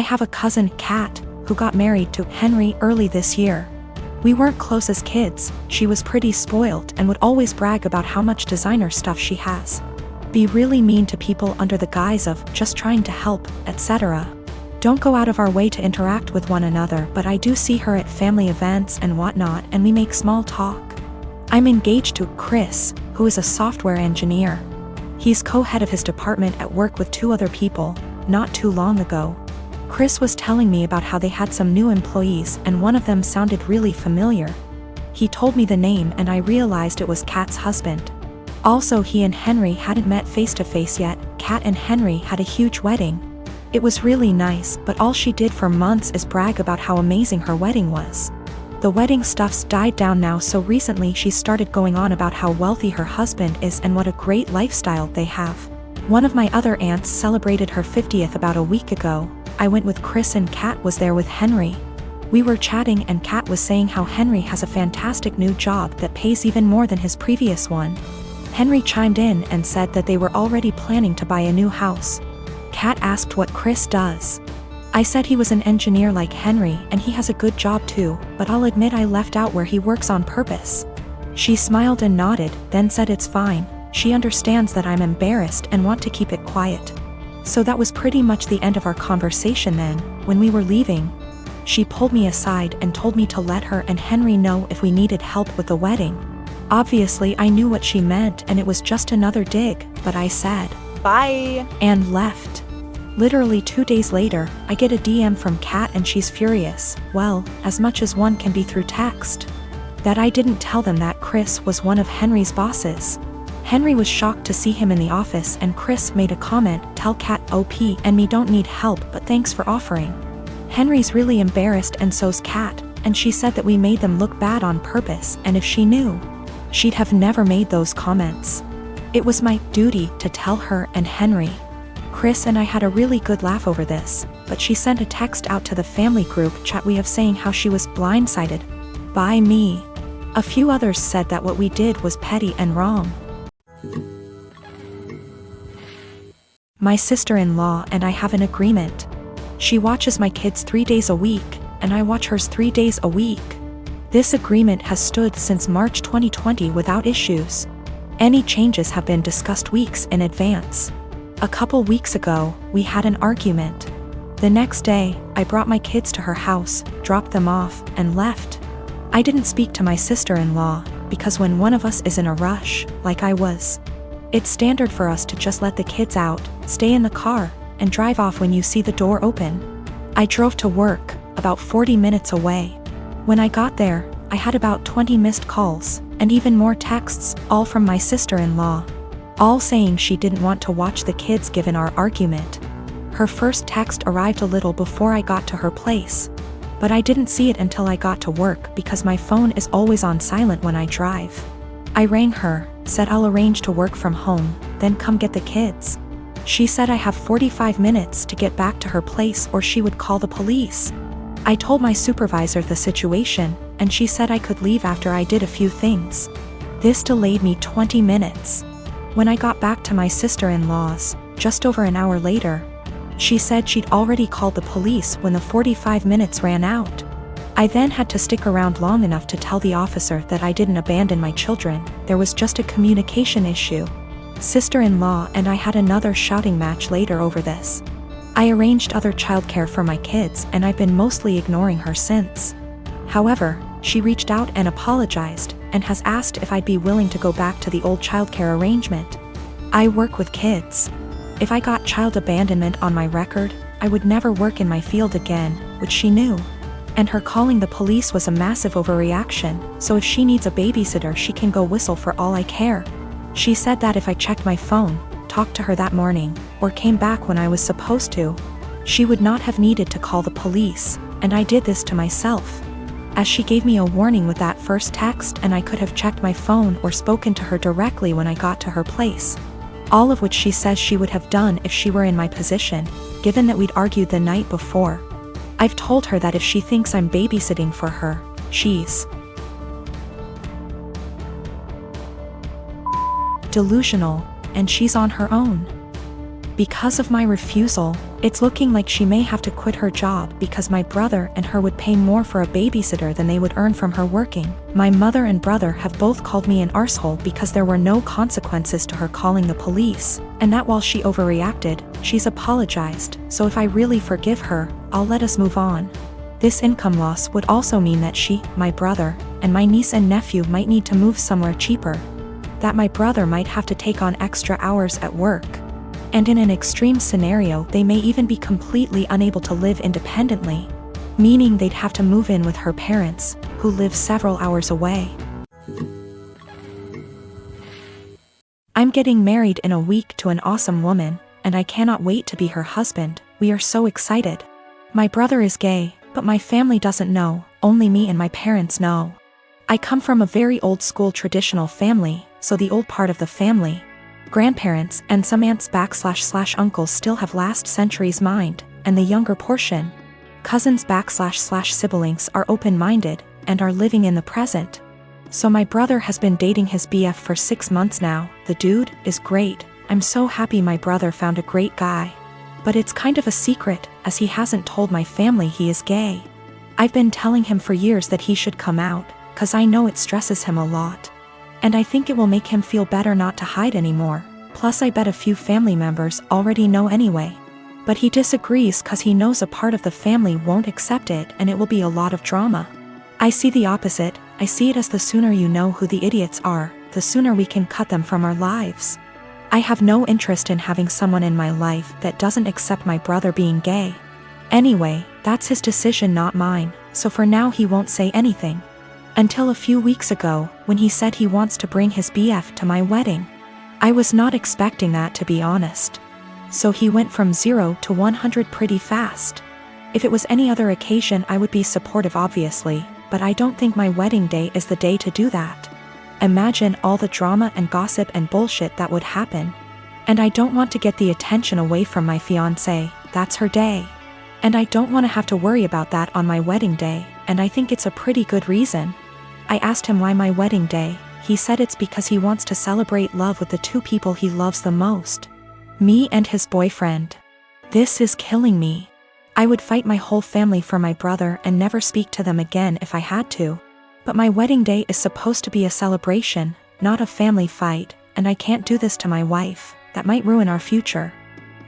I have a cousin, Kat, who got married to Henry early this year. We weren't close as kids, she was pretty spoiled and would always brag about how much designer stuff she has. Be really mean to people under the guise of just trying to help, etc. Don't go out of our way to interact with one another, but I do see her at family events and whatnot, and we make small talk. I'm engaged to Chris, who is a software engineer. He's co-head of his department at work with 2 other people, not too long ago. Chris was telling me about how they had some new employees and one of them sounded really familiar. He told me the name and I realized it was Kat's husband. Also, he and Henry hadn't met face to face yet. Kat and Henry had a huge wedding. It was really nice, but all she did for months is brag about how amazing her wedding was. The wedding stuff's died down now, so recently she started going on about how wealthy her husband is and what a great lifestyle they have. One of my other aunts celebrated her 50th about a week ago. I went with Chris and Kat was there with Henry. We were chatting and Kat was saying how Henry has a fantastic new job that pays even more than his previous one. Henry chimed in and said that they were already planning to buy a new house. Kat asked what Chris does. I said he was an engineer like Henry and he has a good job too, but I'll admit I left out where he works on purpose. She smiled and nodded, then said it's fine. She understands that I'm embarrassed and want to keep it quiet. So that was pretty much the end of our conversation then. When we were leaving, she pulled me aside and told me to let her and Henry know if we needed help with the wedding. Obviously I knew what she meant and it was just another dig, but I said, "Bye," and left. Literally 2 days later, I get a DM from Kat and she's furious, well, as much as one can be through text. That I didn't tell them that Chris was one of Henry's bosses. Henry was shocked to see him in the office and Chris made a comment, "Tell Kat OP and me don't need help but thanks for offering." Henry's really embarrassed and so's Kat, and she said that we made them look bad on purpose and if she knew, she'd have never made those comments. It was my duty to tell her and Henry. Chris and I had a really good laugh over this, but she sent a text out to the family group chat we have saying how she was blindsided by me. A few others said that what we did was petty and wrong. My sister-in-law and I have an agreement. She watches my kids 3 days a week, and I watch hers 3 days a week. This agreement has stood since March 2020 without issues. Any changes have been discussed weeks in advance. A couple weeks ago, we had an argument. The next day, I brought my kids to her house, dropped them off, and left. I didn't speak to my sister-in-law, because when one of us is in a rush, like I was, it's standard for us to just let the kids out, stay in the car, and drive off when you see the door open. I drove to work, about 40 minutes away. When I got there, I had about 20 missed calls, and even more texts, all from my sister-in-law. All saying she didn't want to watch the kids given our argument. Her first text arrived a little before I got to her place. But I didn't see it until I got to work because my phone is always on silent when I drive. I rang her, said I'll arrange to work from home, then come get the kids. She said I have 45 minutes to get back to her place or she would call the police. I told my supervisor the situation, and she said I could leave after I did a few things. This delayed me 20 minutes. When I got back to my sister-in-law's, just over an hour later, she said she'd already called the police when the 45 minutes ran out. I then had to stick around long enough to tell the officer that I didn't abandon my children, there was just a communication issue. Sister-in-law and I had another shouting match later over this. I arranged other childcare for my kids and I've been mostly ignoring her since. However, she reached out and apologized, and has asked if I'd be willing to go back to the old childcare arrangement. I work with kids. If I got child abandonment on my record, I would never work in my field again, which she knew. And her calling the police was a massive overreaction, so if she needs a babysitter she can go whistle for all I care. She said that if I checked my phone, talked to her that morning, or came back when I was supposed to, she would not have needed to call the police, and I did this to myself. As she gave me a warning with that first text and I could have checked my phone or spoken to her directly when I got to her place. All of which she says she would have done if she were in my position, given that we'd argued the night before. I've told her that if she thinks I'm babysitting for her, she's delusional, and she's on her own. Because of my refusal, It's looking like she may have to quit her job because my brother and her would pay more for a babysitter than they would earn from her working. My mother and brother have both called me an arsehole because there were no consequences to her calling the police, and that while she overreacted, she's apologized, so if I really forgive her, I'll let us move on. This income loss would also mean that she, my brother, and my niece and nephew might need to move somewhere cheaper. That my brother might have to take on extra hours at work. And in an extreme scenario, they may even be completely unable to live independently, meaning they'd have to move in with her parents, who live several hours away. I'm getting married in a week to an awesome woman, and I cannot wait to be her husband. We are so excited. My brother is gay, but my family doesn't know, only me and my parents know. I come from a very old school traditional family, so the old part of the family, grandparents and some aunts/uncles still have last century's mind, and the younger portion, cousins/siblings are open-minded and are living in the present. So my brother has been dating his BF for 6 months now. The dude is great. I'm so happy my brother found a great guy. But it's kind of a secret, as he hasn't told my family he is gay. I've been telling him for years that he should come out, cause I know it stresses him a lot. And I think it will make him feel better not to hide anymore, plus I bet a few family members already know anyway. But he disagrees cause he knows a part of the family won't accept it and it will be a lot of drama. I see the opposite. I see it as the sooner you know who the idiots are, the sooner we can cut them from our lives. I have no interest in having someone in my life that doesn't accept my brother being gay. Anyway, that's his decision, not mine, so for now he won't say anything. Until a few weeks ago, when he said he wants to bring his BF to my wedding. I was not expecting that, to be honest. So he went from 0 to 100 pretty fast. If it was any other occasion I would be supportive obviously, but I don't think my wedding day is the day to do that. Imagine all the drama and gossip and bullshit that would happen. And I don't want to get the attention away from my fiancé. That's her day. And I don't want to have to worry about that on my wedding day, and I think it's a pretty good reason. I asked him why my wedding day. He said it's because he wants to celebrate love with the two people he loves the most. Me and his boyfriend. This is killing me. I would fight my whole family for my brother and never speak to them again if I had to. But my wedding day is supposed to be a celebration, not a family fight, and I can't do this to my wife. That might ruin our future.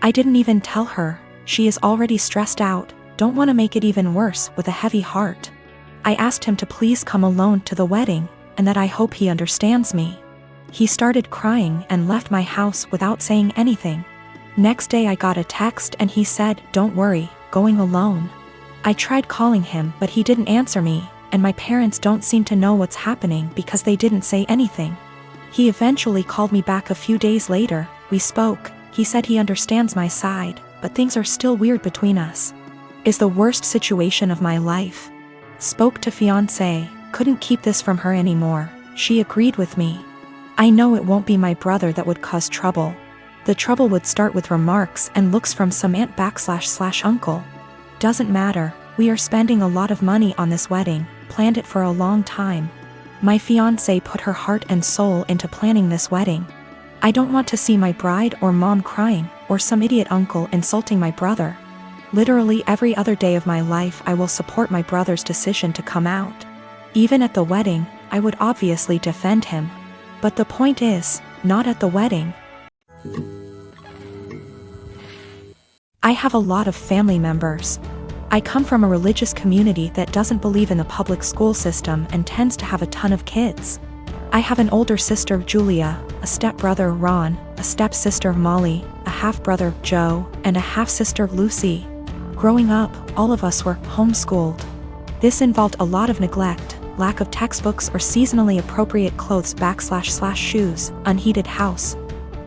I didn't even tell her. She is already stressed out, don't want to make it even worse, with a heavy heart. I asked him to please come alone to the wedding, and that I hope he understands me. He started crying and left my house without saying anything. Next day I got a text and he said, "Don't worry, going alone." I tried calling him but he didn't answer me, and my parents don't seem to know what's happening because they didn't say anything. He eventually called me back a few days later. We spoke. He said he understands my side, but things are still weird between us. Is the worst situation of my life. Spoke to fiancé, couldn't keep this from her anymore. She agreed with me. I know it won't be my brother that would cause trouble. The trouble would start with remarks and looks from some aunt/uncle. Doesn't matter, we are spending a lot of money on this wedding, planned it for a long time. My fiancé put her heart and soul into planning this wedding. I don't want to see my bride or mom crying, or some idiot uncle insulting my brother. Literally every other day of my life I will support my brother's decision to come out. Even at the wedding, I would obviously defend him. But the point is, not at the wedding. I have a lot of family members. I come from a religious community that doesn't believe in the public school system and tends to have a ton of kids. I have an older sister, Julia, a stepbrother, Ron, a stepsister, Molly, a half-brother, Joe, and a half-sister, Lucy. Growing up, all of us were homeschooled. This involved a lot of neglect, lack of textbooks or seasonally appropriate clothes / shoes, unheated house,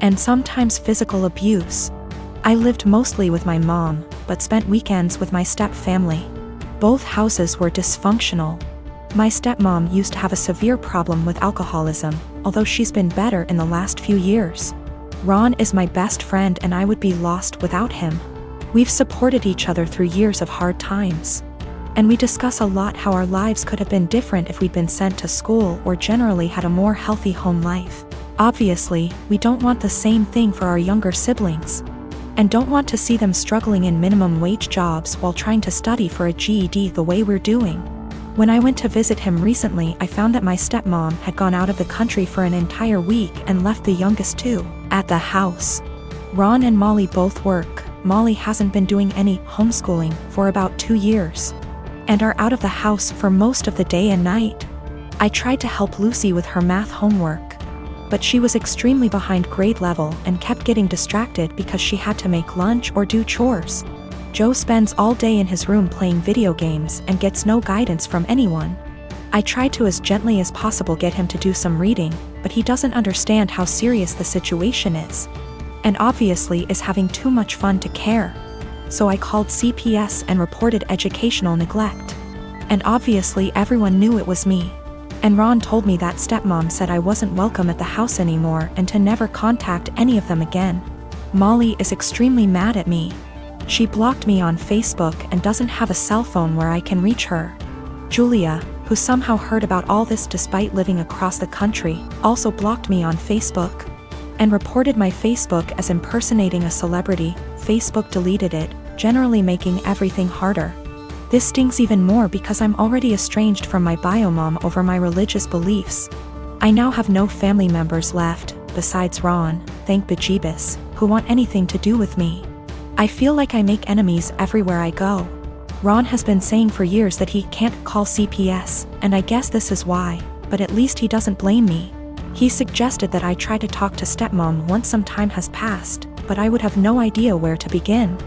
and sometimes physical abuse. I lived mostly with my mom, but spent weekends with my step-family. Both houses were dysfunctional. My stepmom used to have a severe problem with alcoholism, although she's been better in the last few years. Ron is my best friend and I would be lost without him. We've supported each other through years of hard times. And we discuss a lot how our lives could have been different if we'd been sent to school or generally had a more healthy home life. Obviously, we don't want the same thing for our younger siblings. and don't want to see them struggling in minimum wage jobs while trying to study for a GED the way we're doing. When I went to visit him recently, I found that my stepmom had gone out of the country for an entire week and left the youngest two at the house. Ron and Molly both work. Molly hasn't been doing any homeschooling for about 2 years and are out of the house for most of the day and night. I tried to help Lucy with her math homework, but she was extremely behind grade level and kept getting distracted because she had to make lunch or do chores. Joe spends all day in his room playing video games and gets no guidance from anyone. I tried to as gently as possible get him to do some reading, but he doesn't understand how serious the situation is, and obviously is having too much fun to care. So I called CPS and reported educational neglect. And obviously everyone knew it was me. And Ron told me that stepmom said I wasn't welcome at the house anymore and to never contact any of them again. Molly is extremely mad at me. She blocked me on Facebook and doesn't have a cell phone where I can reach her. Julia, who somehow heard about all this despite living across the country, also blocked me on Facebook and reported my Facebook as impersonating a celebrity. Facebook deleted it, generally making everything harder. This stings even more because I'm already estranged from my bio mom over my religious beliefs. I now have no family members left, besides Ron, thank bejeebus, who want anything to do with me. I feel like I make enemies everywhere I go. Ron has been saying for years that he can't call CPS, and I guess this is why, but at least he doesn't blame me. He suggested that I try to talk to stepmom once some time has passed, but I would have no idea where to begin.